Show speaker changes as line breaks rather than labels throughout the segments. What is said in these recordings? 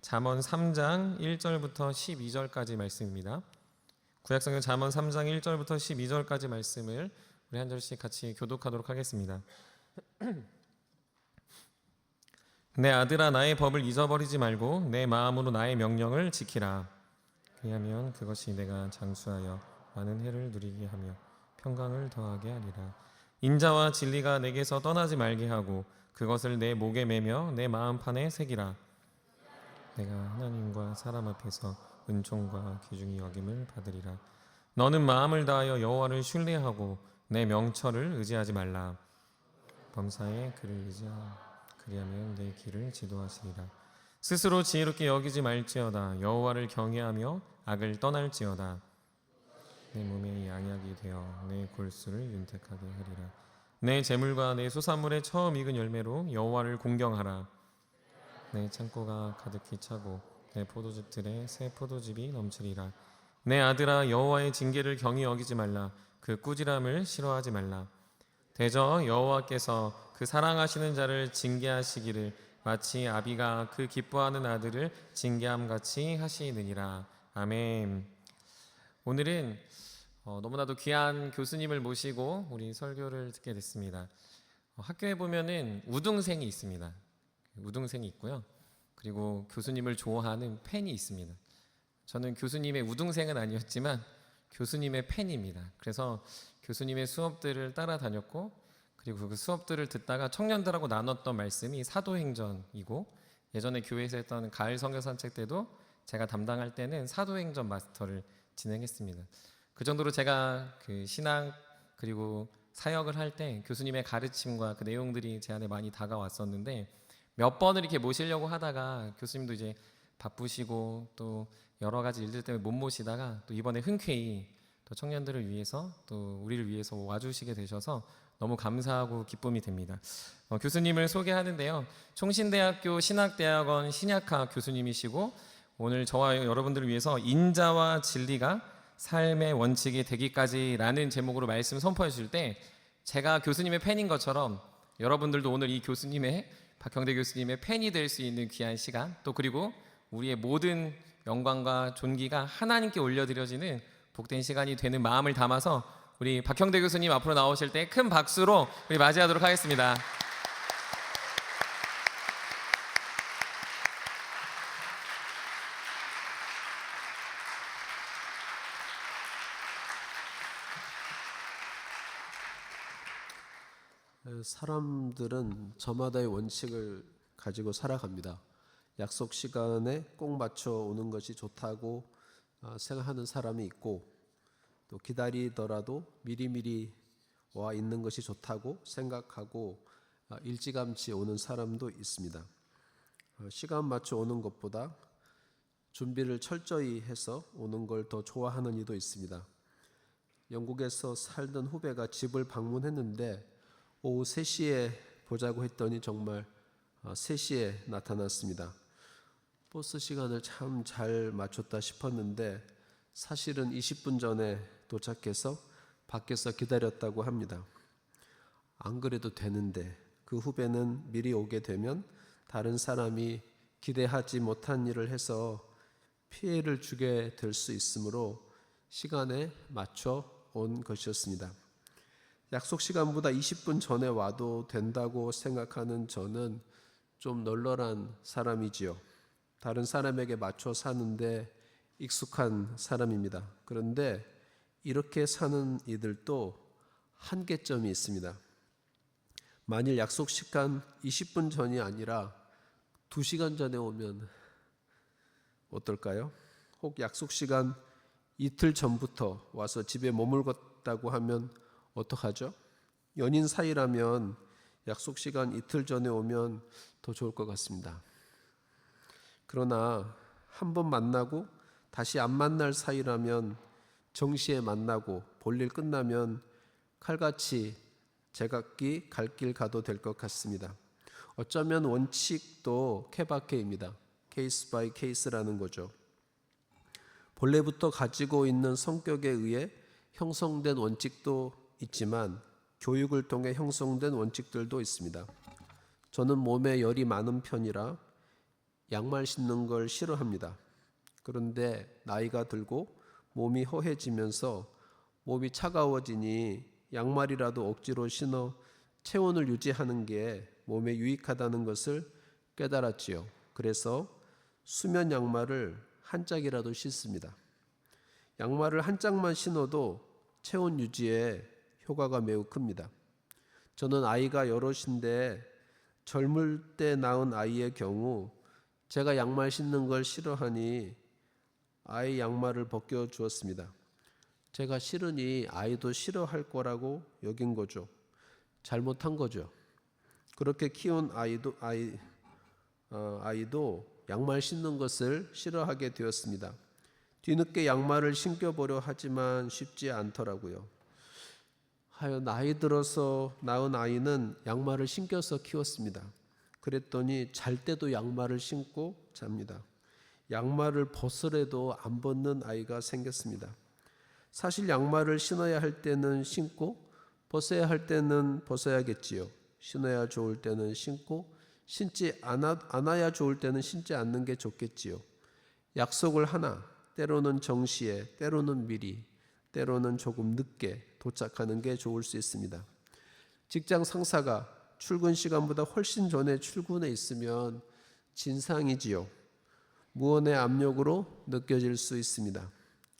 잠언 3장 1절부터 12절까지 말씀입니다. 구약성경 잠언 3장 1절부터 12절까지 말씀을 우리 한 절씩 같이 교독하도록 하겠습니다. 내 아들아, 나의 법을 잊어버리지 말고 내 마음으로 나의 명령을 지키라. 그리하면 그것이 내가 장수하여 많은 해를 누리게 하며 평강을 더하게 하리라. 인자와 진리가 내게서 떠나지 말게 하고 그것을 내 목에 매며 내 마음판에 새기라. 내가 하나님과 사람 앞에서 은총과 귀중히 여김을 받으리라. 너는 마음을 다하여 여호와를 신뢰하고 내 명철을 의지하지 말라. 범사에 그를 의지하라. 그리하면 내 길을 지도하시리라. 스스로 지혜롭게 여기지 말지어다. 여호와를 경외하며 악을 떠날지어다. 내 몸에 양약이 되어 내 골수를 윤택하게 하리라. 내 재물과 내 소산물의 처음 익은 열매로 여호와를 공경하라. 내 창고가 가득히 차고 내 포도즙들에 새 포도즙이 넘치리라. 내 아들아, 여호와의 징계를 경히 여기지 말라. 그 꾸지람을 싫어하지 말라. 대저 여호와께서 그 사랑하시는 자를 징계하시기를 마치 아비가 그 기뻐하는 아들을 징계함같이 하시느니라. 아멘. 오늘은 너무나도 귀한 교수님을 모시고 우리 설교를 듣게 됐습니다. 학교에 보면은 우등생이 있습니다. 우등생이 있고요. 그리고 교수님을 좋아하는 팬이 있습니다. 저는 교수님의 우등생은 아니었지만 교수님의 팬입니다. 그래서 교수님의 수업들을 따라다녔고, 그리고 그 수업들을 듣다가 청년들하고 나눴던 말씀이 사도행전이고, 예전에 교회에서 했던 가을 성경 산책 때도 제가 담당할 때는 사도행전 마스터를 진행했습니다. 그 정도로 제가 그 신앙 그리고 사역을 할 때 교수님의 가르침과 그 내용들이 제 안에 많이 다가왔었는데, 몇 번을 이렇게 모시려고 하다가 교수님도 이제 바쁘시고 또 여러 가지 일들 때문에 못 모시다가 또 이번에 흔쾌히 또 청년들을 위해서 또 우리를 위해서 와주시게 되셔서 너무 감사하고 기쁨이 됩니다. 교수님을 소개하는데요, 총신대학교 신학대학원 신약학 교수님이시고, 오늘 저와 여러분들을 위해서 인자와 진리가 삶의 원칙이 되기까지라는 제목으로 말씀 선포해 주실 때, 제가 교수님의 팬인 것처럼 여러분들도 오늘 이 교수님의, 박형대 교수님의 팬이 될 수 있는 귀한 시간, 또 그리고 우리의 모든 영광과 존귀가 하나님께 올려드려지는 복된 시간이 되는 마음을 담아서 우리 박형대 교수님 앞으로 나오실 때 큰 박수로 우리 맞이하도록 하겠습니다.
사람들은 저마다의 원칙을 가지고 살아갑니다. 약속 시간에 꼭 맞춰 오는 것이 좋다고 생각하는 사람이 있고, 또 기다리더라도 미리미리 와 있는 것이 좋다고 생각하고 일찌감치 오는 사람도 있습니다. 시간 맞춰 오는 것보다 준비를 철저히 해서 오는 걸 더 좋아하는 이도 있습니다. 영국에서 살던 후배가 집을 방문했는데 오후 3시에 보자고 했더니 정말 3시에 나타났습니다. 버스 시간을 참 잘 맞췄다 싶었는데 사실은 20분 전에 도착해서 밖에서 기다렸다고 합니다. 안 그래도 되는데 그 후배는 미리 오게 되면 다른 사람이 기대하지 못한 일을 해서 피해를 주게 될 수 있으므로 시간에 맞춰 온 것이었습니다. 약속 시간보다 20분 전에 와도 된다고 생각하는 저는 좀 널널한 사람이지요. 다른 사람에게 맞춰 사는데 익숙한 사람입니다. 그런데 이렇게 사는 이들도 한계점이 있습니다. 만일 약속 시간 20분 전이 아니라 2시간 전에 오면 어떨까요? 혹 약속 시간 이틀 전부터 와서 집에 머물렀다고 하면 어떡하죠? 연인 사이라면 약속 시간 이틀 전에 오면 더 좋을 것 같습니다. 그러나 한 번 만나고 다시 안 만날 사이라면 정시에 만나고 볼일 끝나면 칼같이 제각기 갈 길 가도 될 것 같습니다. 어쩌면 원칙도 케바케입니다. 케이스 바이 케이스라는 거죠. 본래부터 가지고 있는 성격에 의해 형성된 원칙도 있지만 교육을 통해 형성된 원칙들도 있습니다. 저는 몸에 열이 많은 편이라 양말 신는 걸 싫어합니다. 그런데 나이가 들고 몸이 허해지면서 몸이 차가워지니 양말이라도 억지로 신어 체온을 유지하는 게 몸에 유익하다는 것을 깨달았지요. 그래서 수면 양말을 한 짝이라도 신습니다. 양말을 한 짝만 신어도 체온 유지에 효과가 매우 큽니다. 저는 아이가 여럿인데 젊을 때 낳은 아이의 경우 제가 양말 신는 걸 싫어하니 아이 양말을 벗겨 주었습니다. 제가 싫으니 아이도 싫어할 거라고 여긴 거죠. 잘못한 거죠. 그렇게 키운 아이도 양말 신는 것을 싫어하게 되었습니다. 뒤늦게 양말을 신겨보려 하지만 쉽지 않더라고요. 하여 나이 들어서 낳은 아이는 양말을 신겨서 키웠습니다. 그랬더니 잘 때도 양말을 신고 잡니다. 양말을 벗으래도 안 벗는 아이가 생겼습니다. 사실 양말을 신어야 할 때는 신고 벗어야 할 때는 벗어야겠지요. 신어야 좋을 때는 신고 신지 않아야 좋을 때는 신지 않는 게 좋겠지요. 약속을 하나 때로는 정시에 때로는 미리 때로는 조금 늦게 도착하는 게 좋을 수 있습니다. 직장 상사가 출근 시간보다 훨씬 전에 출근해 있으면 진상이지요. 무언의 압력으로 느껴질 수 있습니다.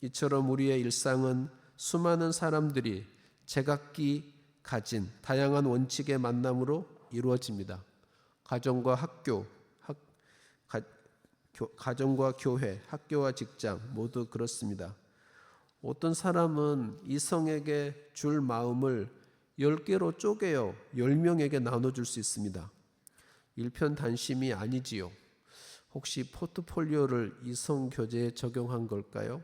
이처럼 우리의 일상은 수많은 사람들이 제각기 가진 다양한 원칙의 만남으로 이루어집니다. 가정과 교회, 학교와 직장 모두 그렇습니다. 어떤 사람은 이성에게 줄 마음을 10개로 쪼개어 10명에게 나눠줄 수 있습니다. 일편단심이 아니지요. 혹시 포트폴리오를 이성 교제에 적용한 걸까요?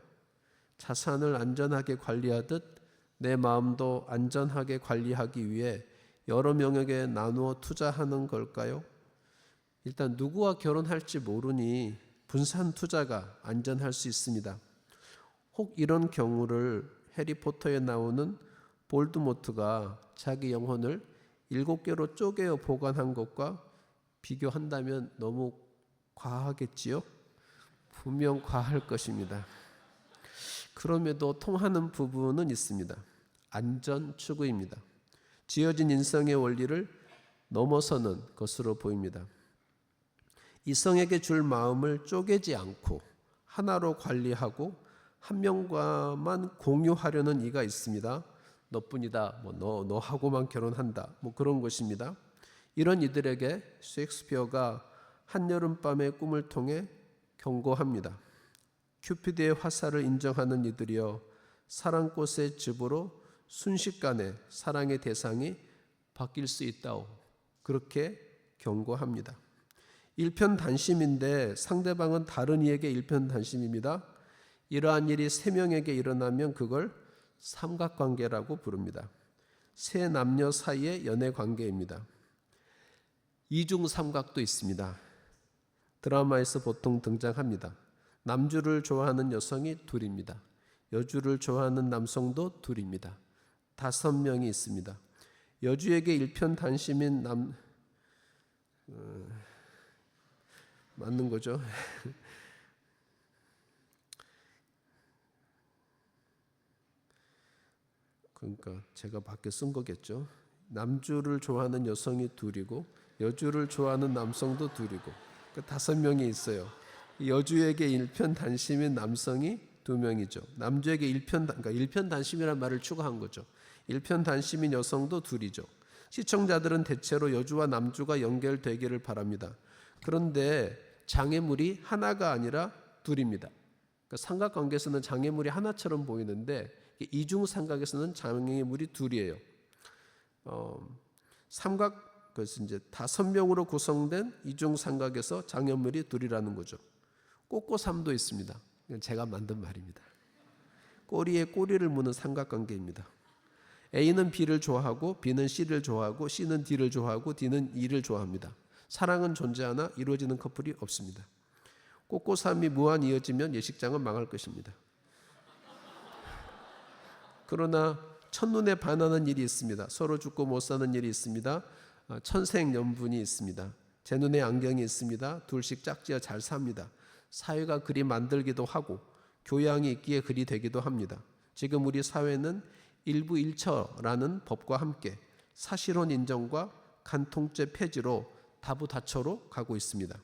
자산을 안전하게 관리하듯 내 마음도 안전하게 관리하기 위해 여러 명에게 나누어 투자하는 걸까요? 일단 누구와 결혼할지 모르니 분산 투자가 안전할 수 있습니다. 혹 이런 경우를 해리포터에 나오는 볼드모트가 자기 영혼을 7개로 쪼개어 보관한 것과 비교한다면 너무 과하겠지요? 분명 과할 것입니다. 그럼에도 통하는 부분은 있습니다. 안전 추구입니다. 지어진 인성의 원리를 넘어서는 것으로 보입니다. 이성에게 줄 마음을 쪼개지 않고 하나로 관리하고 한 명과만 공유하려는 이가 있습니다. 너뿐이다. 너하고만 결혼한다. 그런 것입니다. 이런 이들에게 셰익스피어가 한여름밤의 꿈을 통해 경고합니다. 큐피드의 화살을 인정하는 이들이여 사랑꽃의 즙으로 순식간에 사랑의 대상이 바뀔 수 있다오. 그렇게 경고합니다. 일편단심인데 상대방은 다른 이에게 일편단심입니다. 이러한 일이 3명에게 일어나면 그걸 삼각관계라고 부릅니다. 세 남녀 사이의 연애관계입니다. 이중삼각도 있습니다. 드라마에서 보통 등장합니다. 남주를 좋아하는 여성이 둘입니다. 여주를 좋아하는 남성도 둘입니다. 5명이 있습니다. 여주에게 일편단심인 맞는 거죠? 그러니까 제가 밖에 쓴 거겠죠. 남주를 좋아하는 여성이 둘이고 여주를 좋아하는 남성도 둘이고 5명이 있어요. 여주에게 일편단심인 남성이 2명이죠. 남주에게 일편단심이라는 말을 추가한 거죠. 일편단심인 여성도 둘이죠. 시청자들은 대체로 여주와 남주가 연결되기를 바랍니다. 그런데 장애물이 하나가 아니라 둘입니다. 그러니까 삼각관계에서는 장애물이 하나처럼 보이는데 이중삼각에서는 장애물이 둘이에요. 그래서 이제 5명으로 구성된 이중삼각에서 장애물이 둘이라는 거죠. 꼬꼬삼도 있습니다. 이건 제가 만든 말입니다. 꼬리에 꼬리를 무는 삼각관계입니다. A는 B를 좋아하고 B는 C를 좋아하고 C는 D를 좋아하고 D는 E를 좋아합니다. 사랑은 존재하나 이루어지는 커플이 없습니다. 꼬꼬삼이 무한 이어지면 예식장은 망할 것입니다. 그러나 첫눈에 반하는 일이 있습니다. 서로 죽고 못 사는 일이 있습니다. 천생연분이 있습니다. 제 눈에 안경이 있습니다. 둘씩 짝지어 잘 삽니다. 사회가 그리 만들기도 하고 교양이 있기에 그리 되기도 합니다. 지금 우리 사회는 일부 일처라는 법과 함께 사실혼 인정과 간통죄 폐지로 다부다처로 가고 있습니다.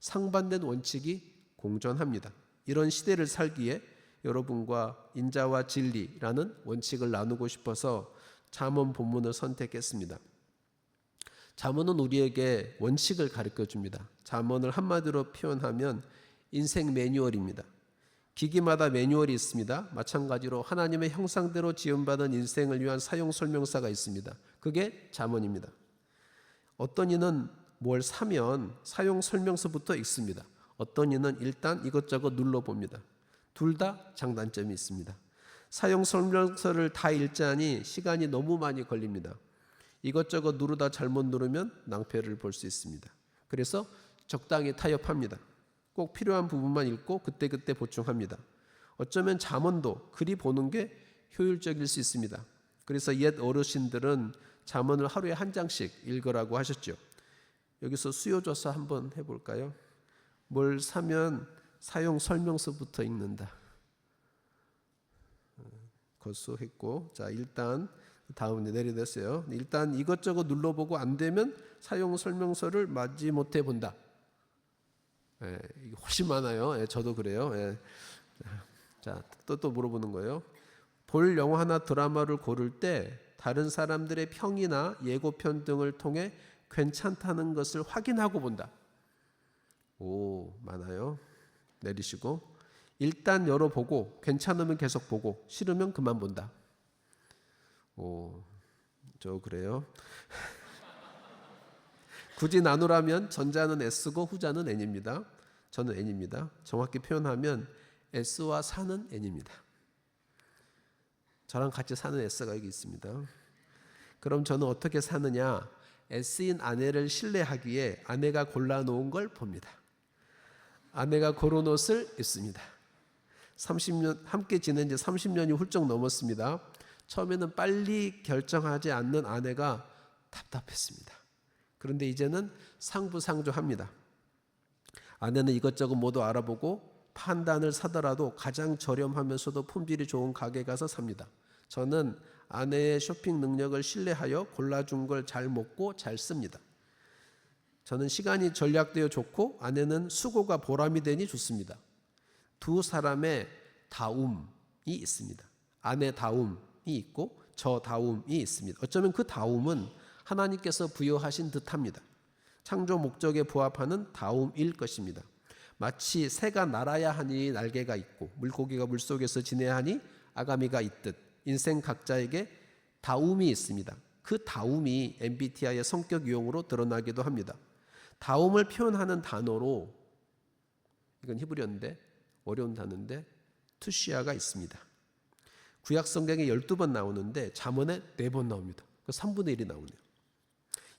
상반된 원칙이 공존합니다. 이런 시대를 살기에 여러분과 인자와 진리라는 원칙을 나누고 싶어서 잠언 본문을 선택했습니다. 잠언은 우리에게 원칙을 가르쳐 줍니다. 잠언을 한마디로 표현하면 인생 매뉴얼입니다. 기기마다 매뉴얼이 있습니다. 마찬가지로 하나님의 형상대로 지음받은 인생을 위한 사용 설명서가 있습니다. 그게 잠언입니다. 어떤 이는 뭘 사면 사용 설명서부터 읽습니다. 어떤 이는 일단 이것저것 눌러봅니다. 둘 다 장단점이 있습니다. 사용 설명서를 다 읽자니 시간이 너무 많이 걸립니다. 이것저것 누르다 잘못 누르면 낭패를 볼 수 있습니다. 그래서 적당히 타협합니다. 꼭 필요한 부분만 읽고 그때그때 보충합니다. 어쩌면 잠언도 그리 보는 게 효율적일 수 있습니다. 그래서 옛 어르신들은 잠언을 하루에 한 장씩 읽으라고 하셨죠. 여기서 수요조사 한번 해볼까요? 뭘 사면 사용 설명서부터 읽는다. 거수했고, 자 일단 다음에 내려냈어요. 일단 이것저것 눌러보고 안 되면 사용 설명서를 마지못해 본다. 이게 훨씬 많아요. 저도 그래요. 자, 또 물어보는 거예요. 볼 영화나 드라마를 고를 때 다른 사람들의 평이나 예고편 등을 통해 괜찮다는 것을 확인하고 본다. 오, 많아요. 내리시고 일단 열어보고 괜찮으면 계속 보고 싫으면 그만 본다. 오, 저 그래요. 굳이 나누라면 전자는 S고 후자는 N입니다. 저는 N입니다. 정확히 표현하면 S와 사는 N입니다. 저랑 같이 사는 S가 여기 있습니다. 그럼 저는 어떻게 사느냐? S인 아내를 신뢰하기에 아내가 골라놓은 걸 봅니다. 아내가 고른 옷을 입습니다. 30년 함께 지낸 지 30년이 훌쩍 넘었습니다. 처음에는 빨리 결정하지 않는 아내가 답답했습니다. 그런데 이제는 상부상조합니다. 아내는 이것저것 모두 알아보고 판단을 사더라도 가장 저렴하면서도 품질이 좋은 가게 가서 삽니다. 저는 아내의 쇼핑 능력을 신뢰하여 골라준 걸 잘 먹고 잘 씁니다. 저는 시간이 전략되어 좋고 아내는 수고가 보람이 되니 좋습니다. 두 사람의 다움이 있습니다. 아내 다움이 있고 저 다움이 있습니다. 어쩌면 그 다움은 하나님께서 부여하신 듯합니다. 창조 목적에 부합하는 다움일 것입니다. 마치 새가 날아야 하니 날개가 있고 물고기가 물속에서 지내야 하니 아가미가 있듯 인생 각자에게 다움이 있습니다. 그 다움이 MBTI의 성격 유형으로 드러나기도 합니다. 다움을 표현하는 단어로, 이건 히브리어인데 어려운 단어인데 투시아가 있습니다. 구약 성경에 12번 나오는데 잠언에 4번 나옵니다. 3분의 1이 나오네요.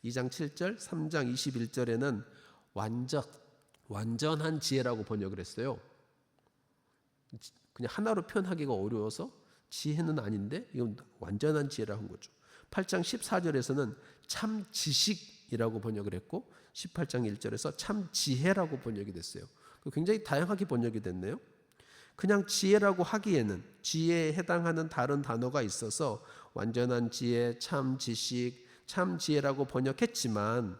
2장 7절, 3장 21절에는 완전한 지혜라고 번역을 했어요. 그냥 하나로 표현하기가 어려워서 지혜는 아닌데 이건 완전한 지혜라고 한 거죠. 8장 14절에서는 참 지식이라고 번역을 했고 18장 1절에서 참 지혜라고 번역이 됐어요. 굉장히 다양하게 번역이 됐네요. 그냥 지혜라고 하기에는 지혜에 해당하는 다른 단어가 있어서 완전한 지혜, 참 지식, 참 지혜라고 번역했지만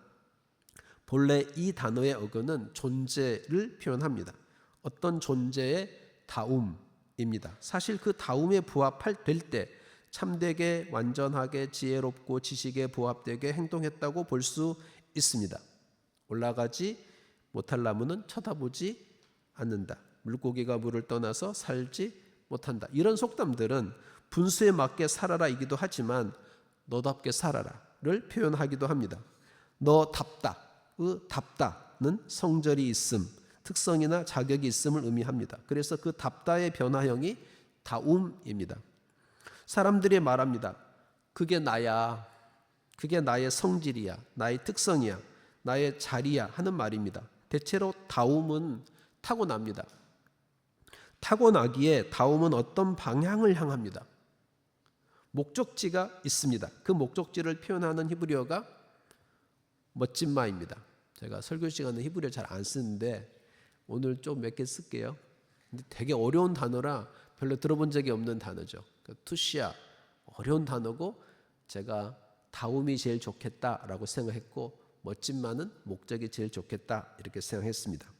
본래 이 단어의 어근은 존재를 표현합니다. 어떤 존재의 다움입니다. 사실 그 다움에 부합될 때 참되게 완전하게 지혜롭고 지식에 부합되게 행동했다고 볼 수 있습니다. 올라가지 못할 나무는 쳐다보지 않는다. 물고기가 물을 떠나서 살지 못한다. 이런 속담들은 분수에 맞게 살아라이기도 하지만 너답게 살아라를 표현하기도 합니다. 너답다, 답다는 성절이 있음, 특성이나 자격이 있음을 의미합니다. 그래서 그 답다의 변화형이 다움입니다. 사람들이 말합니다. 그게 나야, 그게 나의 성질이야, 나의 특성이야, 나의 자리야 하는 말입니다. 대체로 다움은 타고납니다. 타고나기에 다움은 어떤 방향을 향합니다. 목적지가 있습니다. 그 목적지를 표현하는 히브리어가 멋진마입니다. 제가 설교 시간에 히브리어 잘 안 쓰는데 오늘 좀 몇 개 쓸게요. 근데 되게 어려운 단어라 별로 들어본 적이 없는 단어죠. 투시아 어려운 단어고 제가 다움이 제일 좋겠다라고 생각했고 멋진마는 목적이 제일 좋겠다 이렇게 생각했습니다.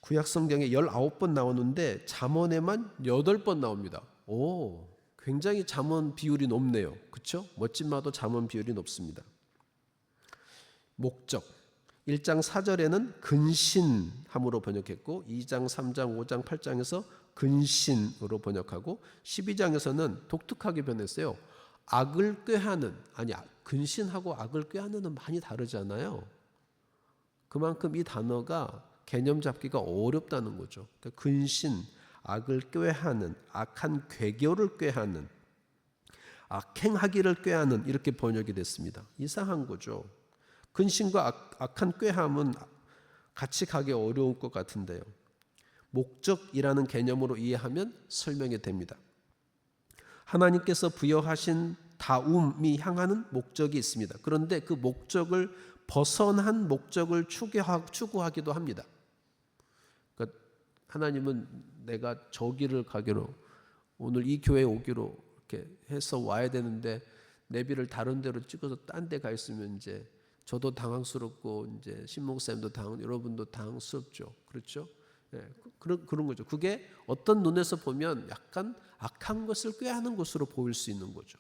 구약 성경에 19번 나오는데 잠언에만 8번 나옵니다. 오, 굉장히 잠언 비율이 높네요. 그렇죠? 멋진마도 잠언 비율이 높습니다. 목적 1장 4절에는 근신함으로 번역했고 2장 3장 5장 8장에서 근신으로 번역하고 12장에서는 독특하게 변했어요. 악을 꾀하는, 아니 근신하고 악을 꾀하는은 많이 다르잖아요. 그만큼 이 단어가 개념 잡기가 어렵다는 거죠. 그러니까 근신, 악을 꾀하는, 악한 괴교를 꾀하는, 악행하기를 꾀하는 이렇게 번역이 됐습니다. 이상한 거죠. 근신과 악한 꾀함은 같이 가기 어려울 것 같은데요. 목적이라는 개념으로 이해하면 설명이 됩니다. 하나님께서 부여하신 다움이 향하는 목적이 있습니다. 그런데 그 목적을 벗어난 목적을 추구하기도 합니다. 그러니까 하나님은 내가 저 길을 가기로 오늘 이 교회에 오기로 이렇게 해서 와야 되는데 내비를 다른 데로 찍어서 딴 데 가 있으면 이제 저도 당황스럽고 이제 신목사님도 여러분도 당황스럽죠. 그렇죠? 네, 그런 거죠. 그게 어떤 눈에서 보면 약간 악한 것을 꾀하는 것으로 보일 수 있는 거죠.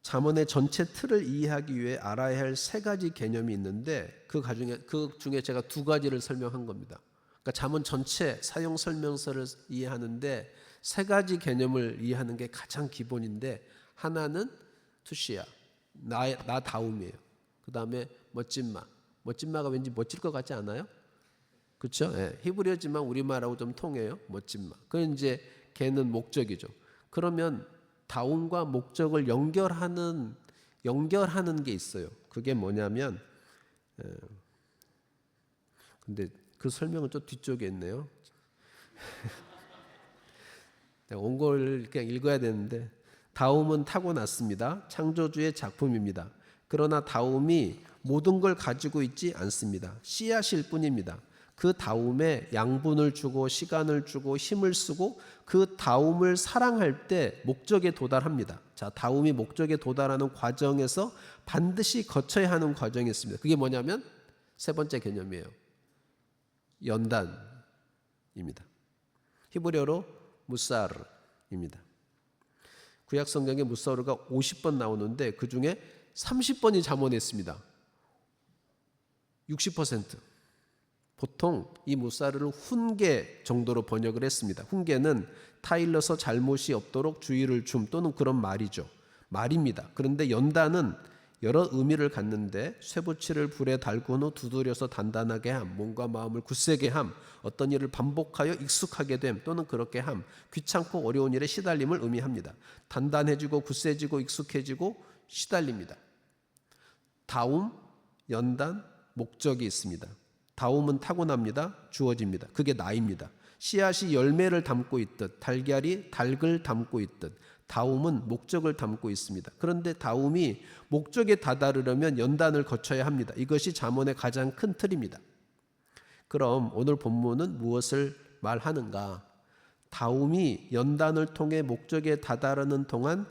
잠언의 전체 틀을 이해하기 위해 알아야 할 3가지 개념이 있는데 그 중에 제가 2가지를 설명한 겁니다. 그러니까 잠언 전체 사용 설명서를 이해하는데 3가지 개념을 이해하는 게 가장 기본인데 하나는 투시야, 나 다움이에요. 그 다음에 멋진마. 멋진마가 왠지 멋질 것 같지 않아요? 그렇죠? 네, 히브리어지만 우리말하고 좀 통해요. 멋진마. 그건 이제 걔는 목적이죠. 그러면 다움과 목적을 연결하는 게 있어요. 그게 뭐냐면, 근데 그 설명은 또 뒤쪽에 있네요. 내가 온 걸 그냥 읽어야 되는데, 다움은 타고났습니다. 창조주의 작품입니다. 그러나 다움이 모든 걸 가지고 있지 않습니다. 씨앗일 뿐입니다. 그 다움에 양분을 주고 시간을 주고 힘을 쓰고 그 다움을 사랑할 때 목적에 도달합니다. 자, 다움이 목적에 도달하는 과정에서 반드시 거쳐야 하는 과정이 있습니다. 그게 뭐냐면 3번째 개념이에요. 연단입니다. 히브리어로 무사르입니다. 구약 성경에 무사르가 50번 나오는데 그 중에 30번이 잠언에 있습니다. 60%. 보통 이 무사르를 훈계 정도로 번역을 했습니다. 훈계는 타일러서 잘못이 없도록 주의를 줌 또는 그런 말이죠. 말입니다. 그런데 연단은 여러 의미를 갖는데 쇠붙이를 불에 달군 후 두드려서 단단하게 함, 몸과 마음을 굳세게 함, 어떤 일을 반복하여 익숙하게 됨 또는 그렇게 함, 귀찮고 어려운 일에 시달림을 의미합니다. 단단해지고 굳세지고 익숙해지고 시달립니다. 다움, 연단, 목적이 있습니다. 다움은 타고납니다. 주어집니다. 그게 나입니다. 씨앗이 열매를 담고 있듯 달걀이 닭을 담고 있듯 다움은 목적을 담고 있습니다. 그런데 다움이 목적에 다다르려면 연단을 거쳐야 합니다. 이것이 잠언의 가장 큰 틀입니다. 그럼 오늘 본문은 무엇을 말하는가? 다움이 연단을 통해 목적에 다다르는 동안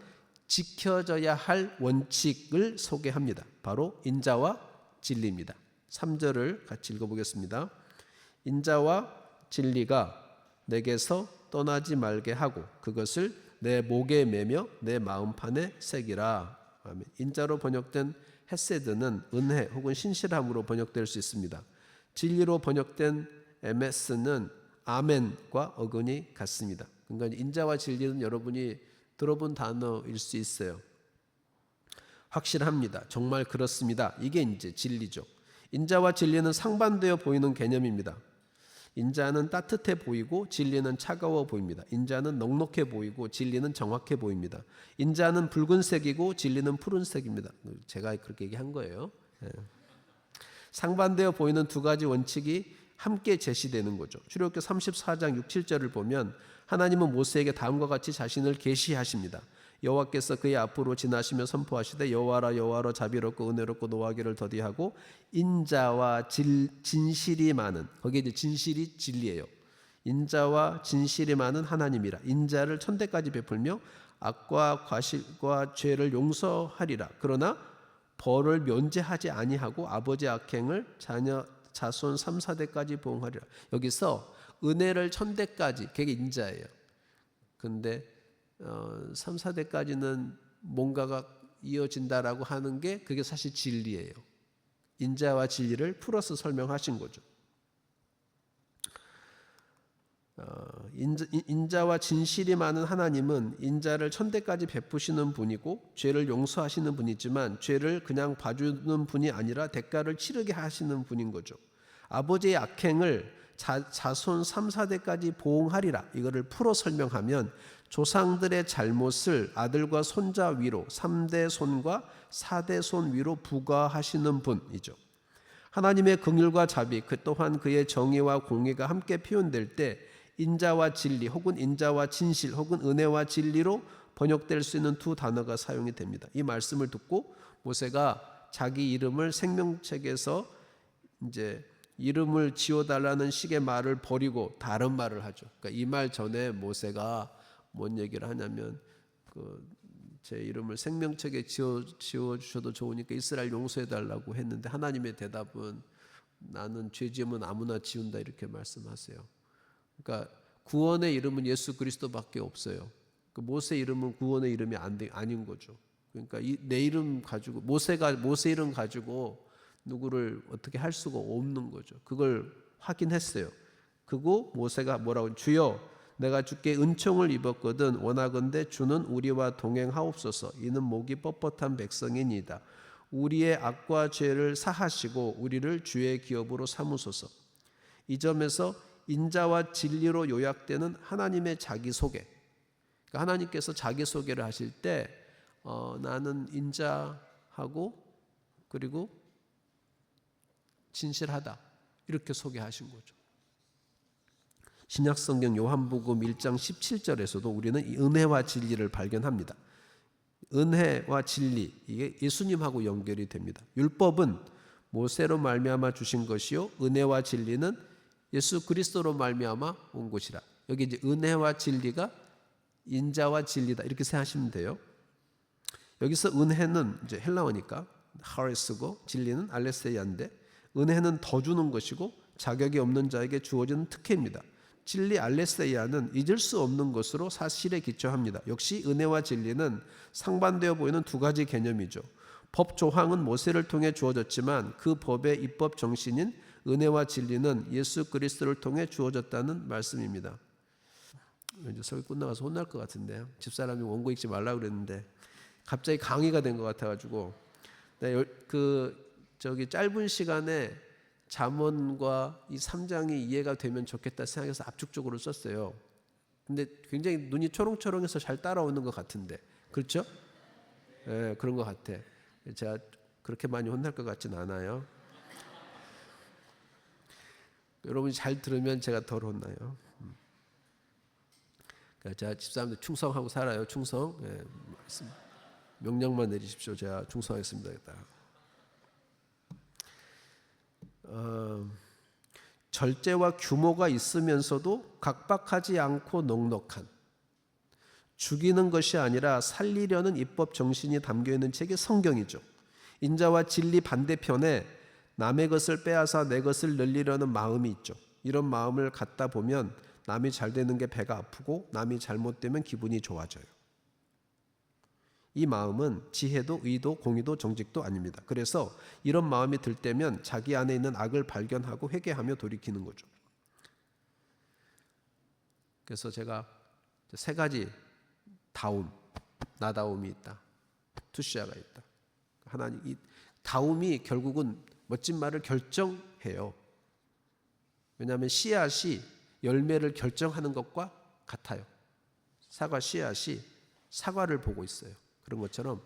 지켜져야 할 원칙을 소개합니다. 바로 인자와 진리입니다. 3절을 같이 읽어보겠습니다. 인자와 진리가 내게서 떠나지 말게 하고 그것을 내 목에 매며 내 마음판에 새기라. 아멘. 인자로 번역된 헤세드는 은혜 혹은 신실함으로 번역될 수 있습니다. 진리로 번역된 에메스는 아멘과 어근이 같습니다. 그러니까 인자와 진리는 여러분이 들어본 단어일 수 있어요. 확실합니다. 정말 그렇습니다. 이게 이제 진리죠. 인자와 진리는 상반되어 보이는 개념입니다. 인자는 따뜻해 보이고 진리는 차가워 보입니다. 인자는 넉넉해 보이고 진리는 정확해 보입니다. 인자는 붉은색이고 진리는 푸른색입니다. 제가 그렇게 얘기한 거예요. 상반되어 보이는 2가지 원칙이 함께 제시되는 거죠. 출애굽기 34장 6, 7절을 보면 하나님은 모세에게 다음과 같이 자신을 계시하십니다. 여호와께서 그의 앞으로 지나시며 선포하시되 여호와라 여호와라 자비롭고 은혜롭고 노하기를 더디하고 인자와 진실이 많은, 거기에 이제 진실이 진리예요. 인자와 진실이 많은 하나님이라. 인자를 천대까지 베풀며 악과 과실과 죄를 용서하리라. 그러나 벌을 면제하지 아니하고 아버지 악행을 자손 3, 4대까지 보응하리라. 여기서 은혜를 천대까지, 그게 인자예요. 근데 3, 4대까지는 뭔가가 이어진다라고 하는 게 그게 사실 진리예요. 인자와 진리를 풀어서 설명하신 거죠. 인자와 진실이 많은 하나님은 인자를 천대까지 베푸시는 분이고 죄를 용서하시는 분이지만 죄를 그냥 봐주는 분이 아니라 대가를 치르게 하시는 분인 거죠. 아버지의 악행을 자손 3, 4대까지 보응하리라. 이거를 풀어 설명하면 조상들의 잘못을 아들과 손자 위로 3대 손과 4대 손 위로 부과하시는 분이죠. 하나님의 긍휼과 자비, 그 또한 그의 정의와 공의가 함께 표현될 때 인자와 진리 혹은 인자와 진실 혹은 은혜와 진리로 번역될 수 있는 두 단어가 사용이 됩니다. 이 말씀을 듣고 모세가 자기 이름을 생명책에서 이제 이름을 지어달라는 식의 말을 버리고 다른 말을 하죠. 그러니까 이 말 전에 모세가 뭔 얘기를 하냐면 제 이름을 생명책에 지어주셔도 좋으니까 이스라엘 용서해달라고 했는데 하나님의 대답은 나는 죄 지으면 아무나 지운다 이렇게 말씀하세요. 그러니까 구원의 이름은 예수 그리스도밖에 없어요. 그 모세 이름은 구원의 이름이 아닌 거죠. 그러니까 내 이름 가지고 모세 이름 가지고 누구를 어떻게 할 수가 없는 거죠. 그걸 확인했어요. 그리고 모세가 뭐라고, 주여 내가 주께 은총을 입었거든 원하건대 주는 우리와 동행하옵소서. 이는 목이 뻣뻣한 백성이니이다. 우리의 악과 죄를 사하시고 우리를 주의 기업으로 삼으소서. 이 점에서 인자와 진리로 요약되는 하나님의 자기소개, 그러니까 하나님께서 자기소개를 하실 때 나는 인자하고 그리고 진실하다 이렇게 소개하신 거죠. 신약성경 요한복음 1장 17절에서도 우리는 이 은혜와 진리를 발견합니다. 은혜와 진리, 이게 예수님하고 연결이 됩니다. 율법은 모세로 말미암아 주신 것이요 은혜와 진리는 예수 그리스도로 말미암아 온 것이라. 여기 이제 은혜와 진리가 인자와 진리다 이렇게 생각하시면 돼요. 여기서 은혜는 이제 헬라어니까 하레스고 진리는 알레세야인데 은혜는 더 주는 것이고 자격이 없는 자에게 주어지는 특혜입니다. 진리 알레세야는 잊을 수 없는 것으로 사실에 기초합니다. 역시 은혜와 진리는 상반되어 보이는 두 가지 개념이죠. 법 조항은 모세를 통해 주어졌지만 그 법의 입법 정신인 은혜와 진리는 예수 그리스도를 통해 주어졌다는 말씀입니다. 이제 설교 끝나가서 혼날 것 같은데 집사람이 원고 읽지 말라고 그랬는데 갑자기 강의가 된 것 같아가지고 저기 짧은 시간에 잠언과 이 3장이 이해가 되면 좋겠다 생각해서 압축적으로 썼어요. 근데 굉장히 눈이 초롱초롱해서 잘 따라오는 것 같은데 그렇죠? 네, 그런 것 같아. 제가 그렇게 많이 혼날 것 같진 않아요. 여러분이 잘 들으면 제가 덜 혼나요. 그러니까 제가 집사람들 충성하고 살아요. 충성. 네, 명령만 내리십시오. 제가 충성하겠습니다. 절제와 규모가 있으면서도 각박하지 않고 넉넉한, 죽이는 것이 아니라 살리려는 입법 정신이 담겨있는 책이 성경이죠. 인자와 진리 반대편에 남의 것을 빼앗아 내 것을 늘리려는 마음이 있죠. 이런 마음을 갖다 보면 남이 잘 되는 게 배가 아프고 남이 잘못되면 기분이 좋아져요. 이 마음은 지혜도 의도 공의도 정직도 아닙니다. 그래서 이런 마음이 들 때면 자기 안에 있는 악을 발견하고 회개하며 돌이키는 거죠. 그래서 제가 세 가지 나다움이 있다. 투시아가 있다. 하나님, 이 다움이 결국은 멋진 말을 결정해요. 왜냐하면 씨앗이 열매를 결정하는 것과 같아요. 사과 씨앗이 사과를 보고 있어요. 그런 것처럼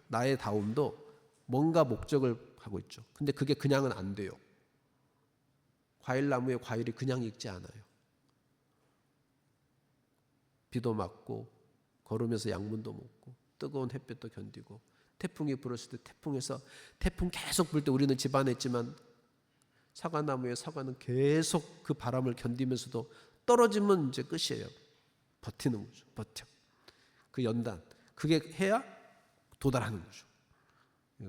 나의 다움도 뭔가 목적을 하고 있죠. 근데 그게 그냥은 안 돼요. 과일나무에 과일이 그냥 익지 않아요. 비도 맞고 걸으면서 양문도 먹고 뜨거운 햇볕도 견디고 태풍이 불었을 때 태풍 계속 불 때 우리는 집 안에 있지만 사과나무의 사과는 계속 그 바람을 견디면서도 떨어지면 이제 끝이에요. 버티는 거죠. 버텨. 그 연단. 그게 해야 도달하는 거죠.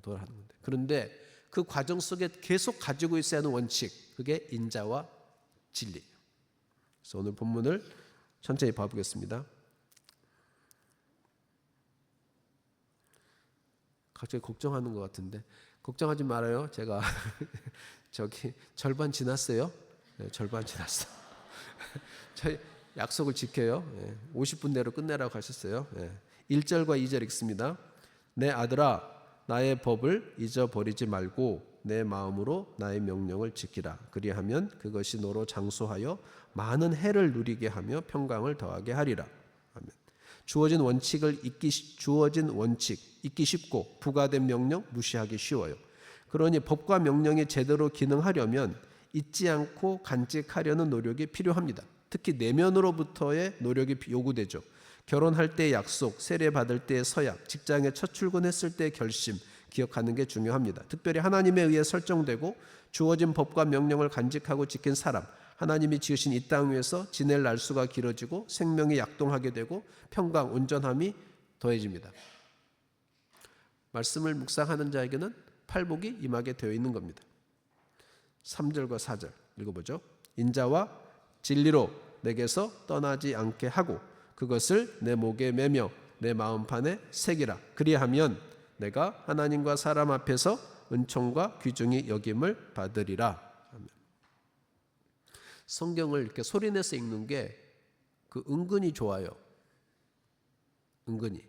도달하는 건데. 그런데 그 과정 속에 계속 가지고 있어야 하는 원칙. 그게 인자와 진리예요. 그래서 오늘 본문을 천천히 봐보겠습니다. 갑자기 걱정하는 것 같은데 걱정하지 말아요. 제가 저기 절반 지났어요. 네, 절반 지났어. 저희 약속을 지켜요. 50분 내로 끝내라고 하셨어요. 1절과 2절 읽습니다. 내 아들아 나의 법을 잊어버리지 말고 내 마음으로 나의 명령을 지키라. 그리하면 그것이 너로 장수하여 많은 해를 누리게 하며 평강을 더하게 하리라. 아멘. 주어진 원칙 잊기 쉽고 부과된 명령 무시하기 쉬워요. 그러니 법과 명령이 제대로 기능하려면 잊지 않고 간직하려는 노력이 필요합니다. 특히 내면으로부터의 노력이 요구되죠. 결혼할 때의 약속, 세례 받을 때의 서약, 직장에 첫 출근했을 때의 결심 기억하는 게 중요합니다. 특별히 하나님에 의해 설정되고 주어진 법과 명령을 간직하고 지킨 사람, 하나님이 지으신 이 땅 위에서 지낼 날수가 길어지고 생명이 약동하게 되고 평강, 온전함이 더해집니다. 말씀을 묵상하는 자에게는 팔복이 임하게 되어 있는 겁니다. 3절과 4절 읽어보죠. 인자와 진리로 내게서 떠나지 않게 하고 그것을 내 목에 매며 내 마음판에 새기라. 그리하면 내가 하나님과 사람 앞에서 은총과 귀중히 여김을 받으리라. 성경을 이렇게 소리내서 읽는 게 그 은근히 좋아요. 은근히.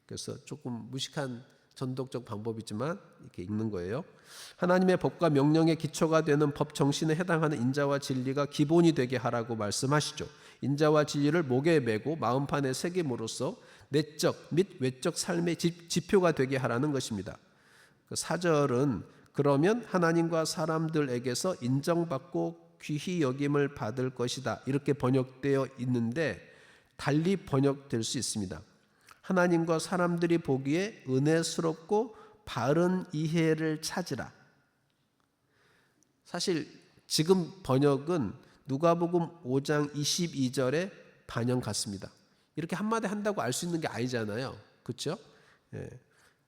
그래서 조금 무식한 전독적 방법이지만 이렇게 읽는 거예요. 하나님의 법과 명령의 기초가 되는 법 정신에 해당하는 인자와 진리가 기본이 되게 하라고 말씀하시죠. 인자와 진리를 목에 메고 마음판에 새김으로써 내적 및 외적 삶의 지표가 되게 하라는 것입니다. 그 4절은 그러면 하나님과 사람들에게서 인정받고 귀히 여김을 받을 것이다. 이렇게 번역되어 있는데 달리 번역될 수 있습니다. 하나님과 사람들이 보기에 은혜스럽고 바른 이해를 찾으라. 사실 지금 번역은 누가복음 5장 22절의 반영 같습니다. 이렇게 한마디 한다고 알 수 있는 게 아니잖아요. 그렇죠?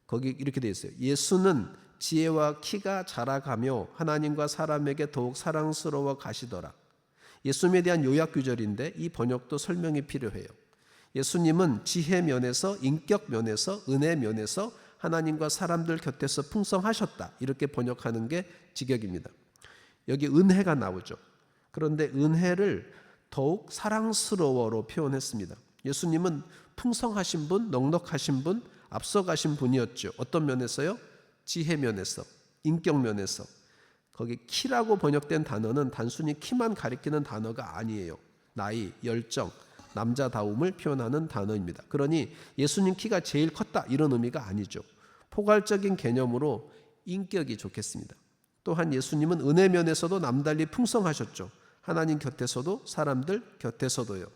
거기 이렇게 되어 있어요. 예수는 지혜와 키가 자라가며 하나님과 사람에게 더욱 사랑스러워 가시더라. 예수님에 대한 요약 구절인데 이 번역도 설명이 필요해요. 예수님은 지혜 면에서, 인격 면에서, 은혜 면에서 하나님과 사람들 곁에서 풍성하셨다. 이렇게 번역하는 게 직역입니다. 여기 은혜가 나오죠. 그런데 은혜를 더욱 사랑스러워로 표현했습니다. 예수님은 풍성하신 분, 넉넉하신 분, 앞서가신 분이었죠. 어떤 면에서요? 지혜 면에서, 인격 면에서. 거기 키라고 번역된 단어는 단순히 키만 가리키는 단어가 아니에요. 나이, 열정, 남자다움을 표현하는 단어입니다. 그러니 예수님 키가 제일 컸다 이런 의미가 아니죠. 포괄적인 개념으로 인격이 좋겠습니다. 또한 예수님은 은혜 면에서도 남달리 풍성하셨죠. 하나님 곁에서도 사람들 곁에서도요.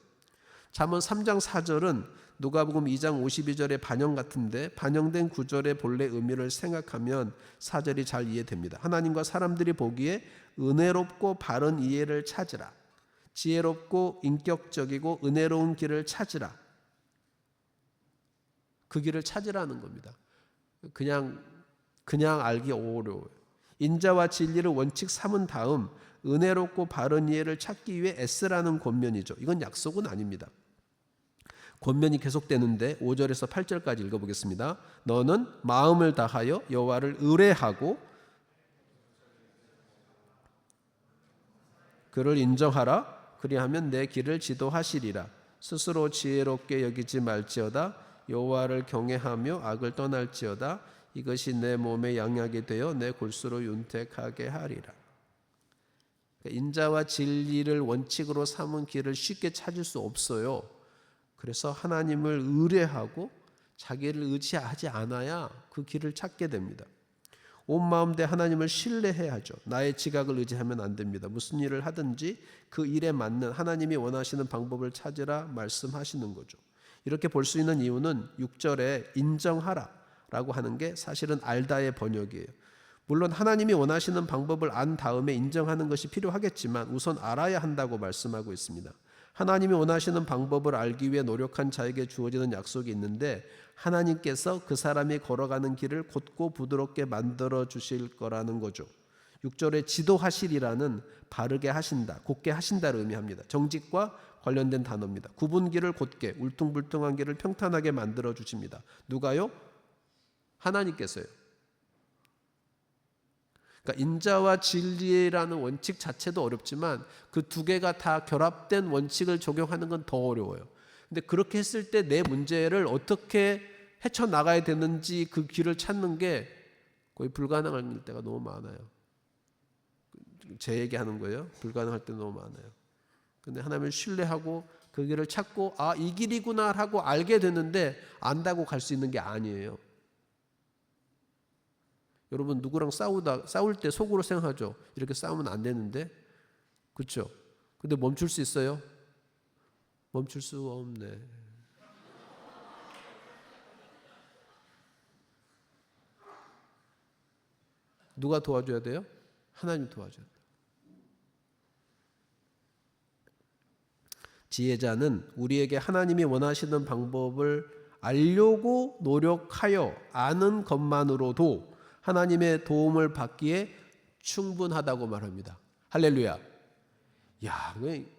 잠언 3장 4절은 누가복음 2장 52절의 반영 같은데 반영된 구절의 본래 의미를 생각하면 4절이 잘 이해됩니다. 하나님과 사람들이 보기에 은혜롭고 바른 이해를 찾으라. 지혜롭고 인격적이고 은혜로운 길을 찾으라. 그 길을 찾으라는 겁니다. 그냥 알기 어려워요. 인자와 진리를 원칙 삼은 다음 은혜롭고 바른 이해를 찾기 위해 애쓰라는 권면이죠. 이건 약속은 아닙니다. 권면이 계속되는데 5절에서 8절까지 읽어보겠습니다. 너는 마음을 다하여 여호와를 의뢰하고 그를 인정하라. 그리하면 내 길을 지도하시리라. 스스로 지혜롭게 여기지 말지어다. 여호와를 경외하며 악을 떠날지어다. 이것이 내 몸에 양약이 되어 내 골수로 윤택하게 하리라. 인자와 진리를 원칙으로 삼은 길을 쉽게 찾을 수 없어요. 그래서 하나님을 의뢰하고 자기를 의지하지 않아야 그 길을 찾게 됩니다. 온 마음 대 하나님을 신뢰해야죠. 나의 지각을 의지하면 안 됩니다. 무슨 일을 하든지 그 일에 맞는 하나님이 원하시는 방법을 찾으라 말씀하시는 거죠. 이렇게 볼 수 있는 이유는 6절에 인정하라라고 하는 게 사실은 알다의 번역이에요. 물론 하나님이 원하시는 방법을 안 다음에 인정하는 것이 필요하겠지만 우선 알아야 한다고 말씀하고 있습니다. 하나님이 원하시는 방법을 알기 위해 노력한 자에게 주어지는 약속이 있는데 하나님께서 그 사람이 걸어가는 길을 곧고 부드럽게 만들어 주실 거라는 거죠. 6절에 지도하시리라는 바르게 하신다, 곧게 하신다를 의미합니다. 정직과 관련된 단어입니다. 굽은 길을 곧게, 울퉁불퉁한 길을 평탄하게 만들어 주십니다. 누가요? 하나님께서요. 그러니까 인자와 진리라는 원칙 자체도 어렵지만 그 두 개가 다 결합된 원칙을 적용하는 건 더 어려워요. 근데 그렇게 했을 때 내 문제를 어떻게 헤쳐나가야 되는지 그 길을 찾는 게 거의 불가능할 때가 너무 많아요. 제 얘기하는 거예요. 불가능할 때 너무 많아요. 근데 하나님을 신뢰하고 그 길을 찾고 아, 이 길이구나 하고 알게 되는데 안다고 갈 수 있는 게 아니에요. 여러분 누구랑 싸울 때 속으로 생각하죠. 이렇게 싸우면 안 되는데. 그렇죠? 근데 멈출 수 있어요? 멈출 수 없네. 누가 도와줘야 돼요? 하나님 도와줘야 돼요. 지혜자는 우리에게 하나님이 원하시는 방법을 알려고 노력하여 아는 것만으로도 하나님의 도움을 받기에 충분하다고 말합니다. 할렐루야. 야,